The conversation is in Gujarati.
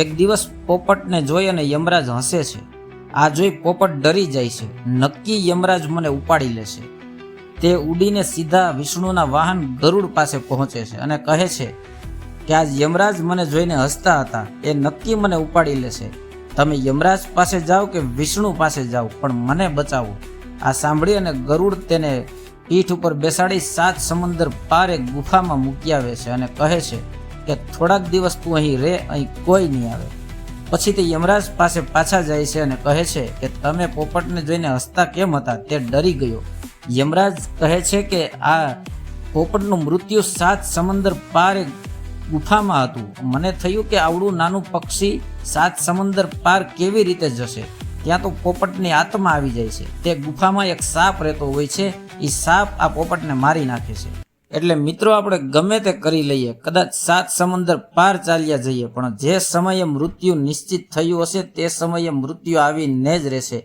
એક દિવસ પોપટને જોઈ અને યમરાજ હસે છે. આ જોઈ પોપટ ડરી જાય છે. નક્કી યમરાજ મને ઉપાડી લેશે. તે ઉડીને સીધા વિષ્ણુના વાહન ગરુડ પાસે પહોંચે છે અને કહે છે કે આજ યમરાજ મને જોઈને હસતા હતા, એ નક્કી મને ઉપાડી લેશે. તમે યમરાજ પાસે જાઓ કે વિષ્ણુ પાસે જાઓ, પણ મને બચાવો. આ સાંભળી અને ગરુડ તેને પીઠ ઉપર બેસાડી 7 સમંદર પાર એક ગુફામાં મૂકી આવે છે અને કહે છે કે થોડાક દિવસ તું અહીં રહે, અહીં કોઈ નહીં આવે. પછી તે યમરાજ પાસે પાછા જાય છે અને કહે છે કે તમે પોપટને જોઈને હસતા કેમ હતા? તે ડરી ગયો. યમરાજ કહે છે કે આ પોપટનું મૃત્યુ 7 સમંદર પાર એક ગુફામાં હતું. મને થયું કે આવડું નાનું પક્ષી 7 સમંદર પાર કેવી રીતે જશે? ત્યાં તો પોપટની આત્મા આવી જાય છે. તે ગુફામાં એક સાપ રહેતો હોય છે. એ સાપ આ પોપટને મારી નાખે છે. એટલે મિત્રો, આપણે ગમે તે કરી લઈએ, કદાચ 7 સમંદર પાર ચાલ્યા જઈએ, પણ જે સમયે મૃત્યુ નિશ્ચિત થયું હશે તે સમયે મૃત્યુ આવીને જ રહેશે.